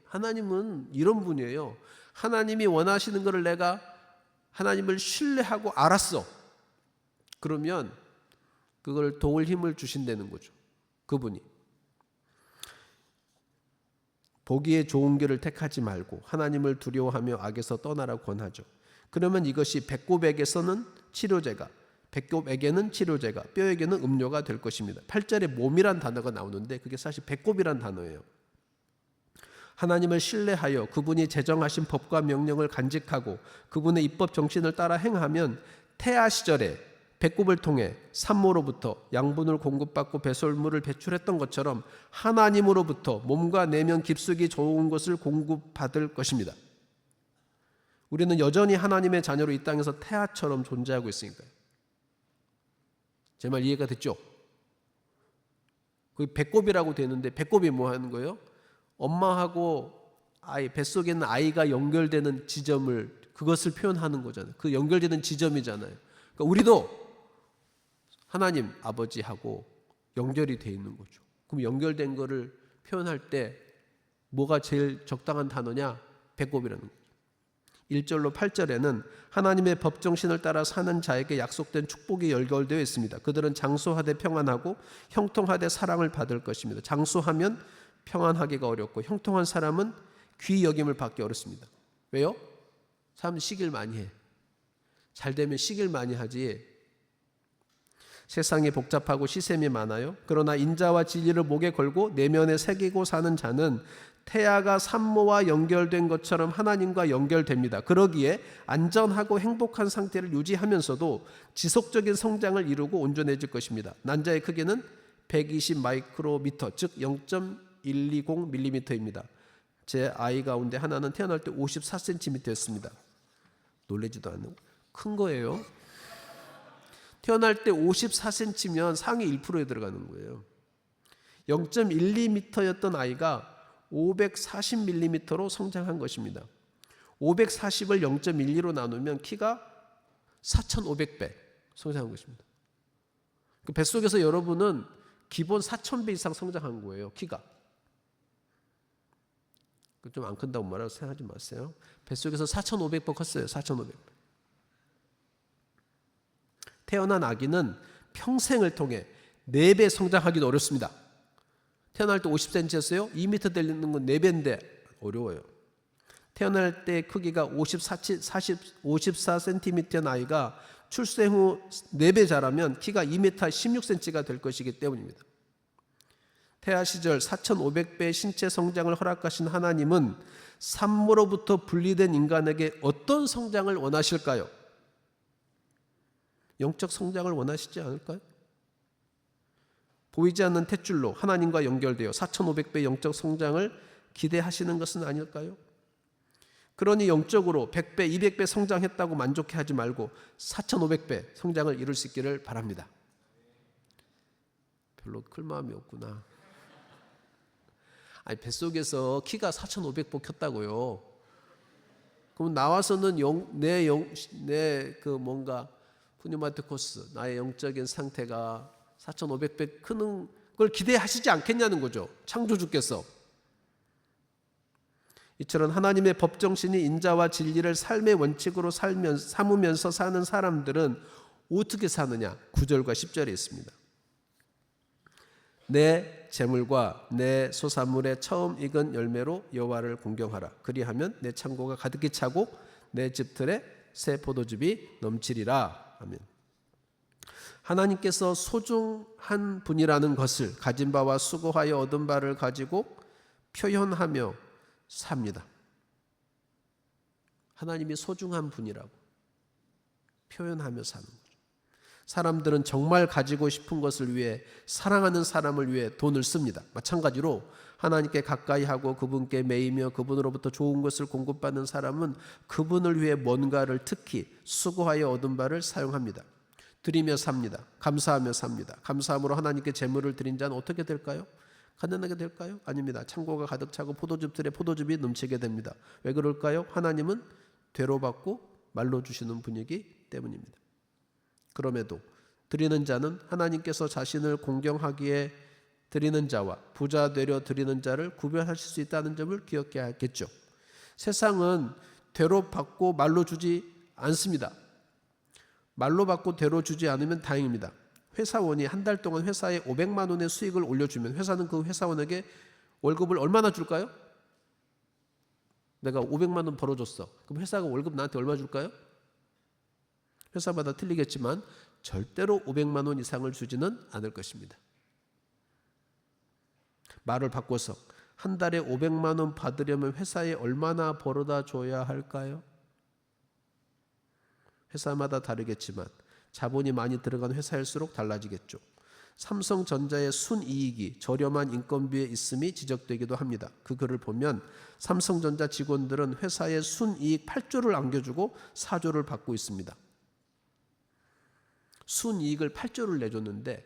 하나님은 이런 분이에요. 하나님이 원하시는 것을 내가 하나님을 신뢰하고 알았어. 그러면 그걸 도울 힘을 주신다는 거죠. 그분이. 보기에 좋은 길을 택하지 말고 하나님을 두려워하며 악에서 떠나라고 권하죠. 그러면 이것이 배꼽에게서는 치료제가, 배꼽에게는 치료제가, 뼈에게는 음료가 될 것입니다. 8절에 몸이란 단어가 나오는데 그게 사실 배꼽이란 단어예요. 하나님을 신뢰하여 그분이 제정하신 법과 명령을 간직하고 그분의 입법 정신을 따라 행하면 태아 시절에 배꼽을 통해 산모로부터 양분을 공급받고 배설물을 배출했던 것처럼 하나님으로부터 몸과 내면 깊숙이 좋은 것을 공급받을 것입니다. 우리는 여전히 하나님의 자녀로 이 땅에서 태아처럼 존재하고 있으니까요. 제 말 이해가 됐죠? 그 배꼽이라고 되는데 배꼽이 뭐 하는 거예요? 엄마하고 아이, 뱃속에 있는 아이가 연결되는 지점을, 그것을 표현하는 거잖아요. 그 연결되는 지점이잖아요. 그러니까 우리도 하나님 아버지하고 연결이 돼 있는 거죠. 그럼 연결된 거를 표현할 때 뭐가 제일 적당한 단어냐? 배꼽이라는 거죠. 1절로 8절에는 하나님의 법정신을 따라 사는 자에게 약속된 축복이 연결되어 있습니다. 그들은 장수하되 평안하고 형통하되 사랑을 받을 것입니다. 장수하면 평안하기가 어렵고 형통한 사람은 귀히 여김을 받기 어렵습니다. 왜요? 사람 시길 많이 해. 잘 되면 시길 많이 하지. 세상이 복잡하고 시샘이 많아요. 그러나 인자와 진리를 목에 걸고 내면에 새기고 사는 자는 태아가 산모와 연결된 것처럼 하나님과 연결됩니다. 그러기에 안전하고 행복한 상태를 유지하면서도 지속적인 성장을 이루고 온전해질 것입니다. 난자의 크기는 120 마이크로미터, 즉 0.120mm입니다. 제 아이 가운데 하나는 태어날 때 54cm였습니다. 놀라지도 않는 큰 거예요. 태어날 때 54cm면 상위 1%에 들어가는 거예요. 0.12m였던 아이가 540mm로 성장한 것입니다. 540을 0.12로 나누면 키가 4,500배 성장한 것입니다. 그 뱃속에서 여러분은 기본 4,000배 이상 성장한 거예요. 키가. 좀 안 큰다고 말하고 생각하지 마세요. 뱃속에서 4,500배 컸어요. 4,500배. 태어난 아기는 평생을 통해 4배 성장하기도 어렵습니다. 태어날 때 50cm였어요. 2m 되는 건 4배인데 어려워요. 태어날 때 크기가 54cm인 아이가 출생 후 4배 자라면 키가 2m 16cm가 될 것이기 때문입니다. 태아 시절 4,500배의 신체 성장을 허락하신 하나님은 산모로부터 분리된 인간에게 어떤 성장을 원하실까요? 영적 성장을 원하시지 않을까요? 보이지 않는 탯줄로 하나님과 연결되어 4,500배 영적 성장을 기대하시는 것은 아닐까요? 그러니 영적으로 100배, 200배 성장했다고 만족해하지 말고 4,500배 성장을 이룰 수 있기를 바랍니다. 별로 클 마음이 없구나. 아니, 뱃속에서 키가 4,500보 켰다고요. 그럼 나와서는 뭔가 푸뉴마티코스, 나의 영적인 상태가 4,500배 크는 걸 기대하시지 않겠냐는 거죠. 창조주께서. 이처럼 하나님의 법정신이 인자와 진리를 삶의 원칙으로 삼으면서 사는 사람들은 어떻게 사느냐? 9절과 10절에 있습니다. 내 재물과 내 소산물의 처음 익은 열매로 여호와를 공경하라. 그리하면 내 창고가 가득히 차고 내 집틀에 새 포도즙이 넘치리라. 아멘. 하나님께서 소중한 분이라는 것을 가진 바와 수고하여 얻은 바를 가지고 표현하며 삽니다. 하나님이 소중한 분이라고 표현하며 사는 거죠. 사람들은 정말 가지고 싶은 것을 위해, 사랑하는 사람을 위해 돈을 씁니다. 마찬가지로 하나님께 가까이 하고 그분께 매이며 그분으로부터 좋은 것을 공급받는 사람은 그분을 위해 뭔가를, 특히 수고하여 얻은 바를 사용합니다. 드리며 삽니다. 감사하며 삽니다. 감사함으로 하나님께 제물을 드린 자는 어떻게 될까요? 가난하게 될까요? 아닙니다. 창고가 가득 차고 포도즙틀에 포도즙이 넘치게 됩니다. 왜 그럴까요? 하나님은 되로받고 말로 주시는 분이기 때문입니다. 그럼에도 드리는 자는 하나님께서 자신을 공경하기에 드리는 자와 부자 되려 드리는 자를 구별하실 수 있다는 점을 기억해야겠죠. 세상은 되로받고 말로 주지 않습니다. 말로 받고 되로 주지 않으면 다행입니다. 회사원이 한 달 동안 회사에 500만 원의 수익을 올려주면 회사는 그 회사원에게 월급을 얼마나 줄까요? 내가 500만 원 벌어줬어. 그럼 회사가 월급 나한테 얼마 줄까요? 회사마다 틀리겠지만 절대로 500만 원 이상을 주지는 않을 것입니다. 말을 바꿔서 한 달에 500만 원 받으려면 회사에 얼마나 벌어다 줘야 할까요? 회사마다 다르겠지만 자본이 많이 들어간 회사일수록 달라지겠죠. 삼성전자의 순이익이 저렴한 인건비에 있음이 지적되기도 합니다. 그 글을 보면 삼성전자 직원들은 회사에 순이익 8조를 안겨주고 4조를 받고 있습니다. 순이익을 8조를 내줬는데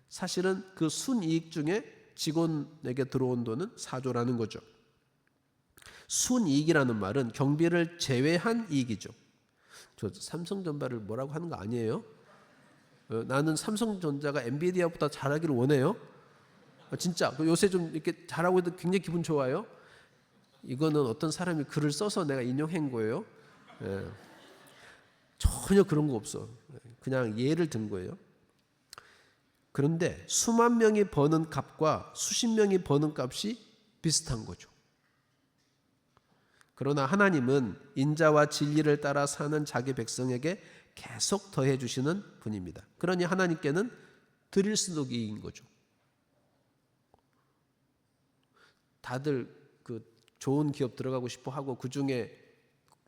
사실은 그 순이익 중에 직원에게 들어온 돈은 4조라는 거죠. 순이익이라는 말은 경비를 제외한 이익이죠. 저 삼성전자를 뭐라고 하는 거 아니에요? 나는 삼성전자가 엔비디아보다 잘하기를 원해요. 진짜 요새 좀 이렇게 잘하고 있는데 굉장히 기분 좋아요. 이거는 어떤 사람이 글을 써서 내가 인용한 거예요. 전혀 그런 거 없어. 그냥 예를 든 거예요. 그런데 수만 명이 버는 값과 수십 명이 버는 값이 비슷한 거죠. 그러나 하나님은 인자와 진리를 따라 사는 자기 백성에게 계속 더해 주시는 분입니다. 그러니 하나님께는 드릴수록 이익인 거죠. 다들 그 좋은 기업 들어가고 싶어 하고 그 중에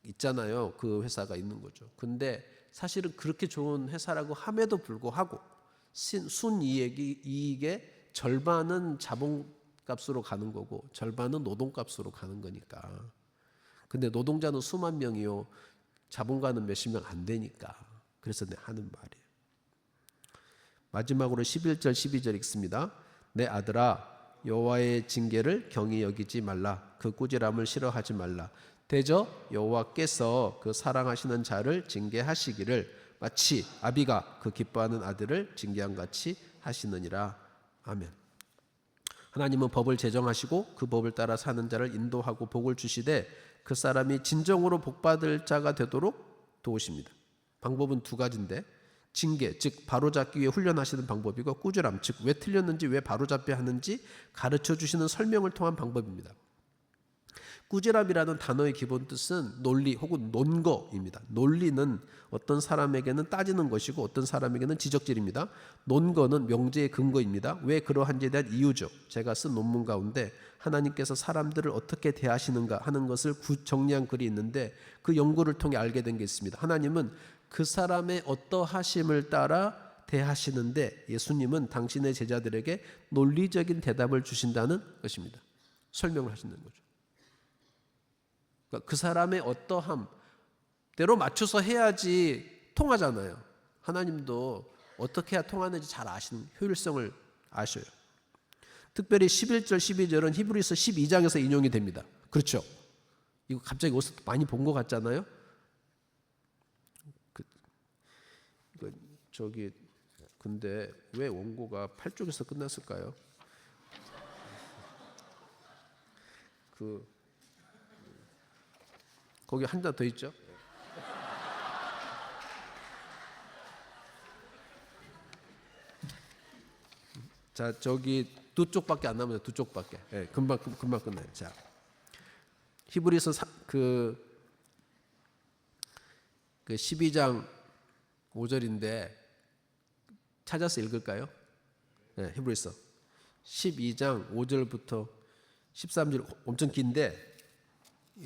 있잖아요. 그 회사가 있는 거죠. 근데 사실은 그렇게 좋은 회사라고 함에도 불구하고 순이익의 절반은 자본값으로 가는 거고 절반은 노동값으로 가는 거니까. 근데 노동자는 수만 명이요. 자본가는 몇십 명 안 되니까. 그래서 내가 하는 말이에요. 마지막으로 11절 12절 읽습니다. 내 아들아 여호와의 징계를 경히 여기지 말라. 그 꾸지람을 싫어하지 말라. 대저 여호와께서 그 사랑하시는 자를 징계하시기를 마치 아비가 그 기뻐하는 아들을 징계한 같이 하시느니라. 아멘. 하나님은 법을 제정하시고 그 법을 따라 사는 자를 인도하고 복을 주시되 그 사람이 진정으로 복받을 자가 되도록 도우십니다. 방법은 두 가지인데 징계, 즉 바로잡기 위해 훈련하시는 방법이고 꾸지람, 즉 왜 틀렸는지 왜 바로잡혀야 하는지 가르쳐 주시는 설명을 통한 방법입니다. 꾸지람이라는 단어의 기본 뜻은 논리 혹은 논거입니다. 논리는 어떤 사람에게는 따지는 것이고 어떤 사람에게는 지적질입니다. 논거는 명제의 근거입니다. 왜 그러한지에 대한 이유죠. 제가 쓴 논문 가운데 하나님께서 사람들을 어떻게 대하시는가 하는 것을 정리한 글이 있는데 그 연구를 통해 알게 된 게 있습니다. 하나님은 그 사람의 어떠하심을 따라 대하시는데 예수님은 당신의 제자들에게 논리적인 대답을 주신다는 것입니다. 설명을 하시는 거죠. 그러니까 그 사람의 어떠함 대로 맞춰서 해야지 통하잖아요. 하나님도 어떻게 해야 통하는지 잘 아시는, 효율성을 아셔요. 특별히 11절 12절은 히브리서 12장에서 인용이 됩니다. 그렇죠? 이거 갑자기 어디서 많이 본 것 같잖아요. 근데 왜 원고가 8쪽에서 끝났을까요? 거기 한 장 더 있죠? 자, 저기 두 쪽밖에 안 남았어요. 두 쪽밖에. 예, 금방 끝나요. 자, 히브리서 그 12장 5절인데 찾아서 읽을까요? 네, 히브리서 12장 5절부터 13절 엄청 긴데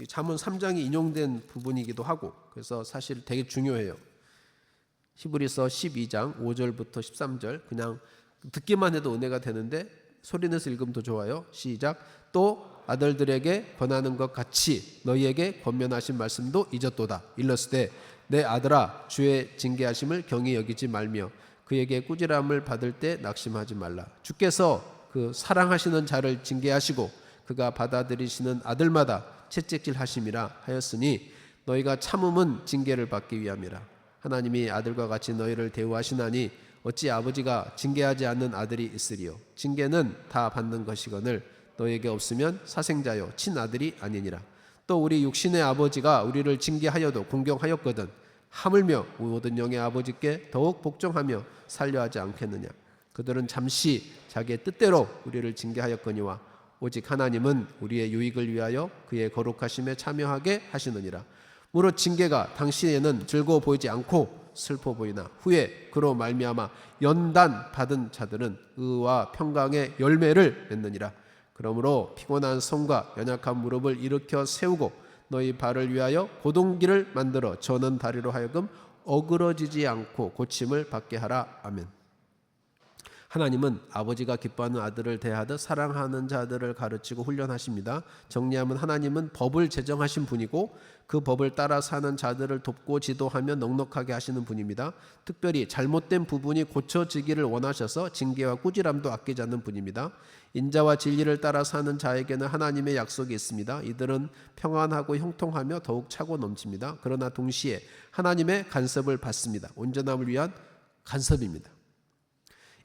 잠언 3장이 인용된 부분이기도 하고 그래서 사실 되게 중요해요. 히브리서 12장 5절부터 13절 그냥 듣기만 해도 은혜가 되는데 소리내서 읽으면 더 좋아요. 시작. 또 아들들에게 권하는 것 같이 너희에게 권면하신 말씀도 잊었도다. 일렀으되 내 아들아 주의 징계하심을 경히 여기지 말며 그에게 꾸지람을 받을 때 낙심하지 말라. 주께서 그 사랑하시는 자를 징계하시고 그가 받아들이시는 아들마다 채찍질 하심이라 하였으니 너희가 참음은 징계를 받기 위함이라. 하나님이 아들과 같이 너희를 대우하시나니 어찌 아버지가 징계하지 않는 아들이 있으리요. 징계는 다 받는 것이거늘 너에게 없으면 사생자요 친아들이 아니니라. 또 우리 육신의 아버지가 우리를 징계하여도 공경하였거든 하물며 모든 영의 아버지께 더욱 복종하며 살려하지 않겠느냐. 그들은 잠시 자기의 뜻대로 우리를 징계하였거니와 오직 하나님은 우리의 유익을 위하여 그의 거룩하심에 참여하게 하시느니라. 무릇 징계가 당시에는 즐거워 보이지 않고 슬퍼 보이나 후에 그로 말미암아 연단 받은 자들은 의와 평강의 열매를 맺느니라. 그러므로 피곤한 손과 연약한 무릎을 일으켜 세우고 너희 발을 위하여 고동기를 만들어 저는 다리로 하여금 어그러지지 않고 고침을 받게 하라. 아멘. 하나님은 아버지가 기뻐하는 아들을 대하듯 사랑하는 자들을 가르치고 훈련하십니다. 정리하면 하나님은 법을 제정하신 분이고 그 법을 따라 사는 자들을 돕고 지도하며 넉넉하게 하시는 분입니다. 특별히 잘못된 부분이 고쳐지기를 원하셔서 징계와 꾸지람도 아끼지 않는 분입니다. 인자와 진리를 따라 사는 자에게는 하나님의 약속이 있습니다. 이들은 평안하고 형통하며 더욱 차고 넘칩니다. 그러나 동시에 하나님의 간섭을 받습니다. 온전함을 위한 간섭입니다.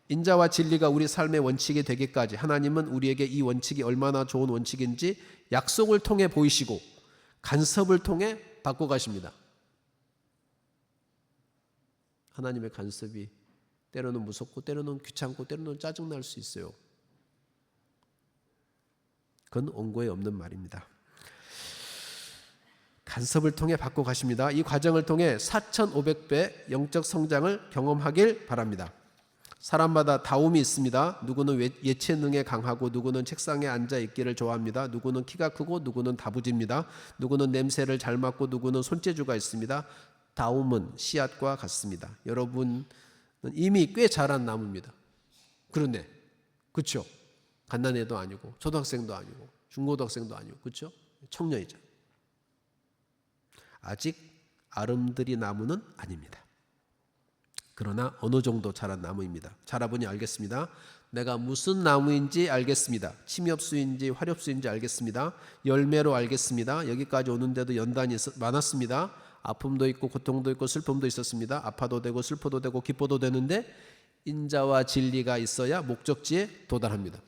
인자와 진리가 우리 삶의 원칙이 되기까지 하나님은 우리에게 이 원칙이 얼마나 좋은 원칙인지 약속을 통해 보이시고 간섭을 통해 바꿔가십니다. 하나님의 간섭이 때로는 무섭고 때로는 귀찮고 때로는 짜증날 수 있어요. 그건 원고에 없는 말입니다. 간섭을 통해 바꿔가십니다. 이 과정을 통해 4,500배 영적 성장을 경험하길 바랍니다. 사람마다 다움이 있습니다. 누구는 예체능에 강하고 누구는 책상에 앉아 있기를 좋아합니다. 누구는 키가 크고 누구는 다부집니다. 누구는 냄새를 잘 맡고 누구는 손재주가 있습니다. 다움은 씨앗과 같습니다. 여러분은 이미 꽤 자란 나무입니다. 그런데 그렇죠? 갓난애도 아니고 초등학생도 아니고 중고등학생도 아니고 그렇죠? 청년이죠. 아직 아름드리 나무는 아닙니다. 그러나 어느 정도 자란 나무입니다. 자라보니 알겠습니다. 내가 무슨 나무인지 알겠습니다. 침엽수인지 화렵수인지 알겠습니다. 열매로 알겠습니다. 여기까지 오는데도 연단이 많았습니다. 아픔도 있고 고통도 있고 슬픔도 있었습니다. 아파도 되고 슬퍼도 되고 기뻐도 되는데 인자와 진리가 있어야 목적지에 도달합니다.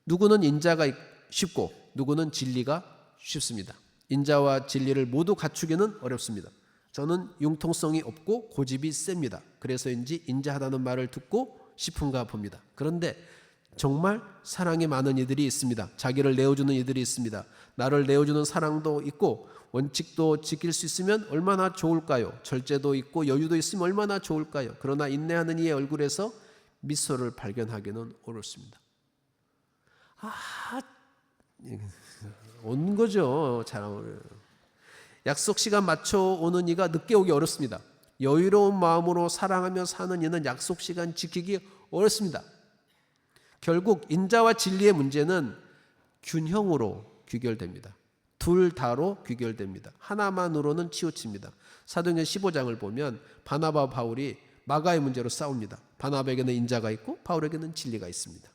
누구는 인자가 쉽고 누구는 진리가 쉽습니다. 인자와 진리를 모두 갖추기는 어렵습니다. 저는 융통성이 없고 고집이 셉니다. 그래서인지 인자하다는 말을 듣고 싶은가 봅니다. 그런데 정말 사랑이 많은 이들이 있습니다. 자기를 내어주는 이들이 있습니다. 나를 내어주는 사랑도 있고 원칙도 지킬 수 있으면 얼마나 좋을까요? 절제도 있고 여유도 있으면 얼마나 좋을까요? 그러나 인내하는 이의 얼굴에서 미소를 발견하기는 어렵습니다. 온 거죠. 약속 시간 맞춰 오는 이가 늦게 오기 어렵습니다. 여유로운 마음으로 사랑하며 사는 이는 약속 시간 지키기 어렵습니다. 결국 인자와 진리의 문제는 균형으로 귀결됩니다. 둘 다로 귀결됩니다. 하나만으로는 치우칩니다. 사도행전 15장을 보면 바나바와 바울이 마가의 문제로 싸웁니다. 바나바에게는 인자가 있고 바울에게는 진리가 있습니다.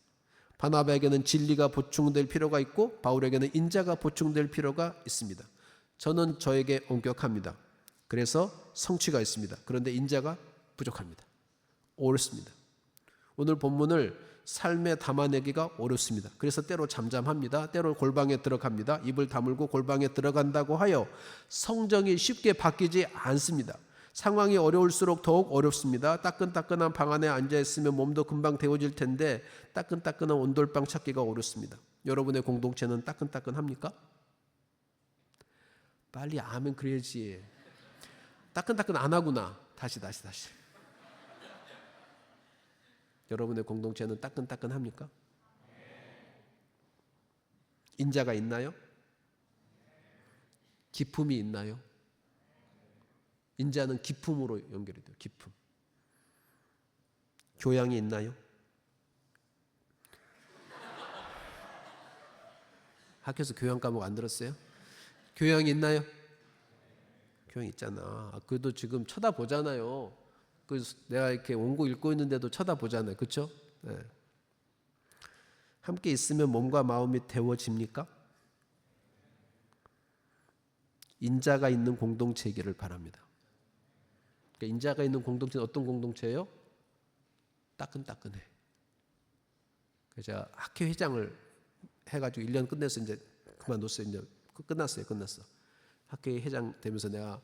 바나바에게는 진리가 보충될 필요가 있고 바울에게는 인자가 보충될 필요가 있습니다. 저는 저에게 엄격합니다. 그래서 성취가 있습니다. 그런데 인자가 부족합니다. 어렵습니다. 오늘 본문을 삶에 담아내기가 어렵습니다. 그래서 때로 잠잠합니다. 때로 골방에 들어갑니다. 입을 다물고 골방에 들어간다고 하여 성정이 쉽게 바뀌지 않습니다. 상황이 어려울수록 더욱 어렵습니다. 따끈따끈한 방 안에 앉아있으면 몸도 금방 데워질 텐데 따끈따끈한 온돌방 찾기가 어렵습니다. 여러분의 공동체는 따끈따끈합니까? 빨리 아멘 그래야지. 따끈따끈 안 하구나. 다시. 여러분의 공동체는 따끈따끈합니까? 인자가 있나요? 기품이 있나요? 인자는 기품으로 연결이 돼요. 기품. 교양이 있나요? 학교에서 교양 과목 안 들었어요? 교양이 있나요? 교양 있잖아. 그래도 지금 쳐다보잖아요. 내가 이렇게 원고 읽고 있는데도 쳐다보잖아요. 그렇죠? 네. 함께 있으면 몸과 마음이 데워집니까? 인자가 있는 공동체이기를 바랍니다. 그러니까 인자가 있는 공동체는 어떤 공동체예요? 따끈따끈해. 그래서 제가 학회 회장을 해가지고 1년 끝내서 이제 그만뒀어요. 이제 끝났어요. 학회 회장 되면서 내가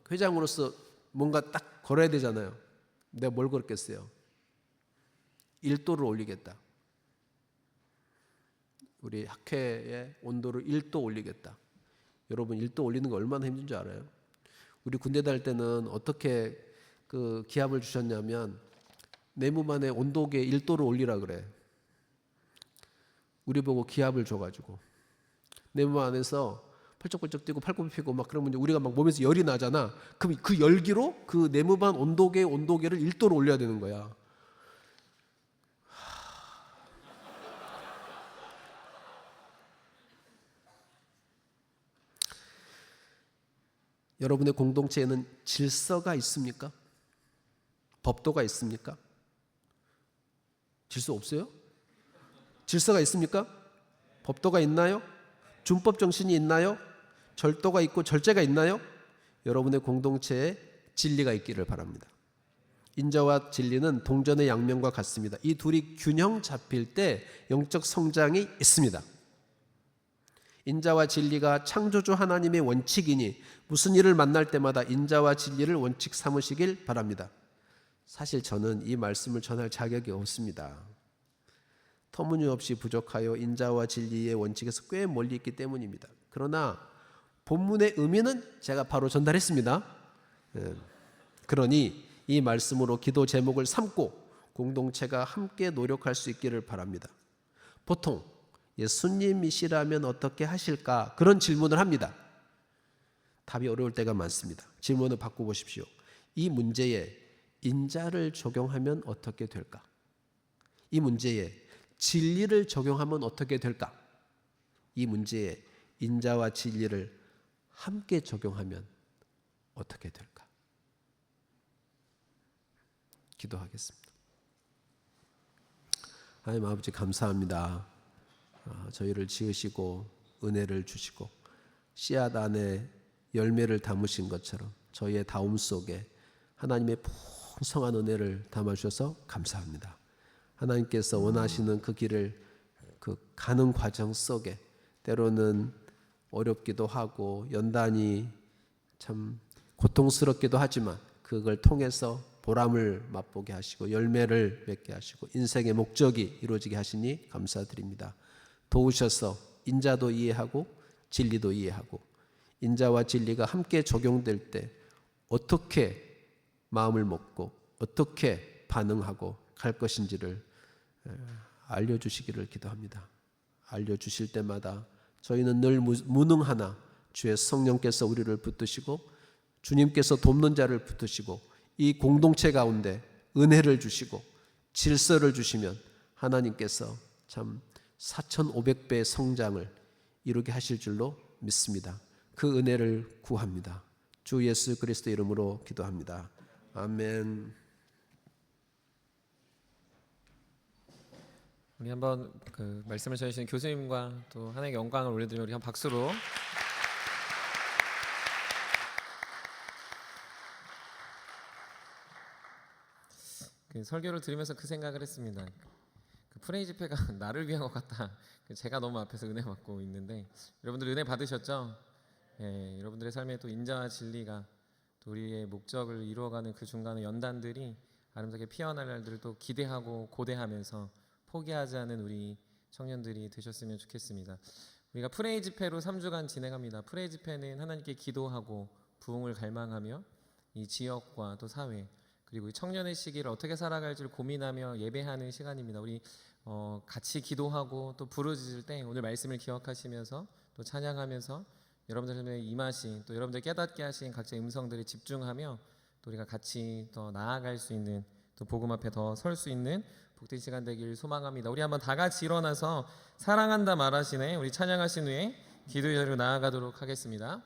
회장으로서 뭔가 딱 걸어야 되잖아요. 내가 뭘 걸었겠어요? 1도를 올리겠다. 우리 학회의 온도를 1도 올리겠다. 여러분 1도 올리는 거 얼마나 힘든 줄 알아요? 우리 군대 다닐 때는 어떻게 그 기합을 주셨냐면 내무반의 온도계 1도를 올리라 그래. 우리 보고 기합을 줘가지고 내무 안에서 펄쩍펄쩍 뛰고 팔굽혀 펴고 막 그러면 우리가 막 몸에서 열이 나잖아. 그럼 그 열기로 그 내무반 온도계를 1도로 올려야 되는 거야. 여러분의 공동체에는 질서가 있습니까? 법도가 있습니까? 질서 없어요? 질서가 있습니까? 법도가 있나요? 준법 정신이 있나요? 절도가 있고 절제가 있나요? 여러분의 공동체에 진리가 있기를 바랍니다. 인자와 진리는 동전의 양면과 같습니다. 이 둘이 균형 잡힐 때 영적 성장이 있습니다. 인자와 진리가 창조주 하나님의 원칙이니 무슨 일을 만날 때마다 인자와 진리를 원칙 삼으시길 바랍니다. 사실 저는 이 말씀을 전할 자격이 없습니다. 터무니없이 부족하여 인자와 진리의 원칙에서 꽤 멀리 있기 때문입니다. 그러나 본문의 의미는 제가 바로 전달했습니다. 그러니 이 말씀으로 기도 제목을 삼고 공동체가 함께 노력할 수 있기를 바랍니다. 보통 예수님이시라면 어떻게 하실까? 그런 질문을 합니다. 답이 어려울 때가 많습니다. 질문을 바꿔보십시오. 이 문제에 인자를 적용하면 어떻게 될까? 이 문제에 진리를 적용하면 어떻게 될까? 이 문제에 인자와 진리를 함께 적용하면 어떻게 될까? 기도하겠습니다. 하나님 아버지 감사합니다. 저희를 지으시고 은혜를 주시고 씨앗 안에 열매를 담으신 것처럼 저희의 다움 속에 하나님의 풍성한 은혜를 담아주셔서 감사합니다. 하나님께서 원하시는 그 길을 그 가는 과정 속에 때로는 어렵기도 하고 연단이 참 고통스럽기도 하지만 그걸 통해서 보람을 맛보게 하시고 열매를 맺게 하시고 인생의 목적이 이루어지게 하시니 감사드립니다. 도우셔서 인자도 이해하고 진리도 이해하고 인자와 진리가 함께 적용될 때 어떻게 마음을 먹고 어떻게 반응하고 갈 것인지를 알려주시기를 기도합니다. 알려주실 때마다 저희는 늘 무능하나 주의 성령께서 우리를 붙드시고 주님께서 돕는 자를 붙드시고 이 공동체 가운데 은혜를 주시고 질서를 주시면 하나님께서 참 4,500배의 성장을 이루게 하실 줄로 믿습니다. 그 은혜를 구합니다. 주 예수 그리스도 이름으로 기도합니다. 아멘.
우리 한번 그 말씀을 전해주신 교수님과 또 하나님께 영광을 올려드리며 우리 한 박수로 그 설교를 들으면서 그 생각을 했습니다. 그 프레이 집회가 나를 위한 것 같다. 제가 너무 앞에서 은혜 받고 있는데 여러분들 은혜 받으셨죠? 예, 여러분들의 삶에 또 인자와 진리가 또 우리의 목적을 이루어가는 그 중간의 연단들이 아름답게 피어날 날들을 또 기대하고 고대하면서 포기하지 않은 우리 청년들이 되셨으면 좋겠습니다. 우리가 프레이 집회로 3주간 진행합니다. 프레이 집회는 하나님께 기도하고 부흥을 갈망하며 이 지역과 또 사회 그리고 이 청년의 시기를 어떻게 살아갈지를 고민하며 예배하는 시간입니다. 우리 같이 기도하고 또 부르짖을 때 오늘 말씀을 기억하시면서 또 찬양하면서 여러분들 삶에 임하신 또 여러분들 깨닫게 하신 각자의 음성들에 집중하며 또 우리가 같이 더 나아갈 수 있는 또 복음 앞에 더 설 수 있는 복된 시간 되길 소망합니다. 우리 한번 다 같이 일어나서 사랑한다 말하시네 우리 찬양하신 후에 기도의 자리로 나아가도록 하겠습니다.